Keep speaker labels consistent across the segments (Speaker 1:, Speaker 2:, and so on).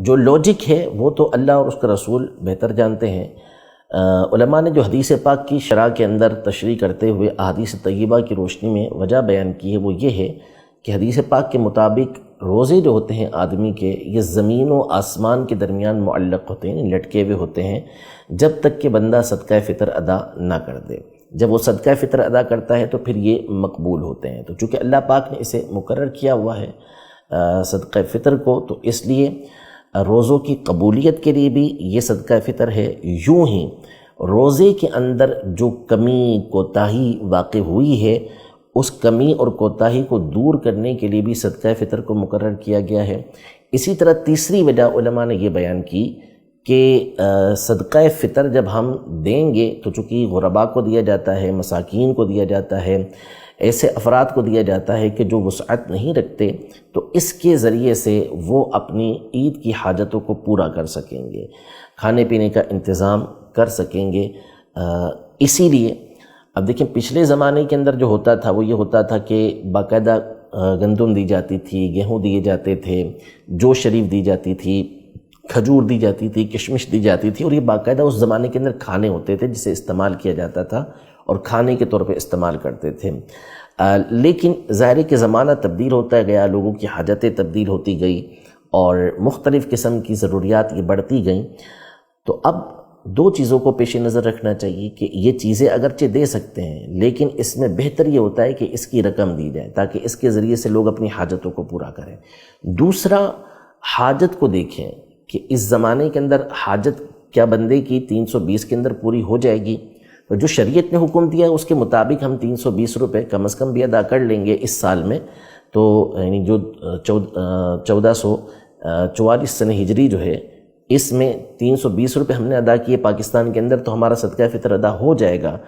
Speaker 1: جو لاجک ہے وہ تو اللہ اور اس کا رسول بہتر جانتے ہیں۔ علماء نے جو حدیث پاک کی شرح کے اندر تشریح کرتے ہوئے احادیث طیبہ کی روشنی میں وجہ بیان کی ہے وہ یہ ہے کہ حدیث پاک کے مطابق روزے جو ہوتے ہیں آدمی کے، یہ زمین و آسمان کے درمیان معلق ہوتے ہیں، لٹکے ہوئے ہوتے ہیں، جب تک کہ بندہ صدقہ فطر ادا نہ کر دے۔ جب وہ صدقہ فطر ادا کرتا ہے تو پھر یہ مقبول ہوتے ہیں۔ تو چونکہ اللہ پاک نے اسے مقرر کیا ہوا ہے صدقہ فطر کو، تو اس لیے روزوں کی قبولیت کے لیے بھی یہ صدقہ فطر ہے۔ یوں ہی روزے کے اندر جو کمی کوتاہی واقع ہوئی ہے، اس کمی اور کوتاہی کو دور کرنے کے لیے بھی صدقہ فطر کو مقرر کیا گیا ہے۔ اسی طرح تیسری وجہ علماء نے یہ بیان کی کہ صدقہ فطر جب ہم دیں گے تو چونکہ غرباء کو دیا جاتا ہے، مساکین کو دیا جاتا ہے، ایسے افراد کو دیا جاتا ہے کہ جو وسعت نہیں رکھتے، تو اس کے ذریعے سے وہ اپنی عید کی حاجتوں کو پورا کر سکیں گے، کھانے پینے کا انتظام کر سکیں گے۔ اسی لیے اب دیکھیں پچھلے زمانے کے اندر جو ہوتا تھا وہ یہ ہوتا تھا کہ باقاعدہ گندم دی جاتی تھی، گیہوں دیے جاتے تھے، جو شریف دی جاتی تھی، کھجور دی جاتی تھی، کشمش دی جاتی تھی، اور یہ باقاعدہ اس زمانے کے اندر کھانے ہوتے تھے جسے استعمال کیا جاتا تھا اور کھانے کے طور پہ استعمال کرتے تھے۔ لیکن ظاہر ہے کہ زمانہ تبدیل ہوتا گیا، لوگوں کی حاجتیں تبدیل ہوتی گئی اور مختلف قسم کی ضروریات یہ بڑھتی گئیں۔ تو اب دو چیزوں کو پیش نظر رکھنا چاہیے کہ یہ چیزیں اگرچہ دے سکتے ہیں، لیکن اس میں بہتر یہ ہوتا ہے کہ اس کی رقم دی جائے تاکہ اس کے ذریعے سے لوگ اپنی حاجتوں کو پورا کریں۔ دوسرا، حاجت کو دیکھیں کہ اس زمانے کے اندر حاجت کیا بندے کی 320 کے اندر پوری ہو جائے گی؟ تو جو شریعت نے حکم دیا ہے اس کے مطابق ہم 320 روپے کم از کم بھی ادا کر لیں گے اس سال میں، تو یعنی جو 1444 سنہ ہجری جو ہے، اس میں 320 روپے ہم نے ادا کیے پاکستان کے اندر، تو ہمارا صدقہ فطر ادا ہو جائے گا۔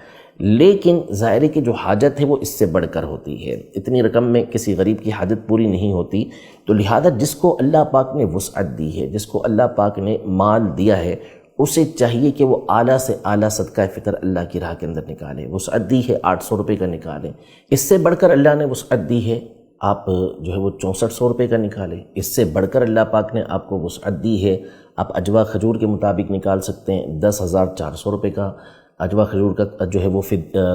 Speaker 1: لیکن ظاہر ہے کہ جو حاجت ہے وہ اس سے بڑھ کر ہوتی ہے، اتنی رقم میں کسی غریب کی حاجت پوری نہیں ہوتی۔ تو لہذا جس کو اللہ پاک نے وسعت دی ہے، جس کو اللہ پاک نے مال دیا ہے، اسے چاہیے کہ وہ اعلیٰ سے اعلیٰ صدقہ فطر اللہ کی راہ کے اندر نکالے۔ وسعت دی ہے 800 روپے کا نکالیں، اس سے بڑھ کر اللہ نے وسعت دی ہے آپ جو ہے وہ 6400 روپے کا نکالیں، اس سے بڑھ کر اللہ پاک نے آپ کو وسعت دی ہے، آپ اجوا کھجور کے مطابق نکال سکتے ہیں 10,400 روپے کا اجوا کھجور کا جو ہے وہ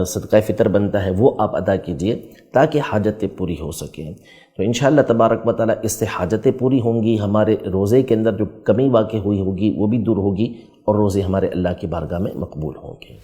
Speaker 1: صدقہ فطر بنتا ہے، وہ آپ ادا کیجئے تاکہ حاجتیں پوری ہو سکیں۔ تو انشاءاللہ تبارک و تعالیٰ اس سے حاجتیں پوری ہوں گی، ہمارے روزے کے اندر جو کمی واقع ہوئی ہوگی وہ بھی دور ہوگی، اور روزے ہمارے اللہ کی بارگاہ میں مقبول ہوں گے۔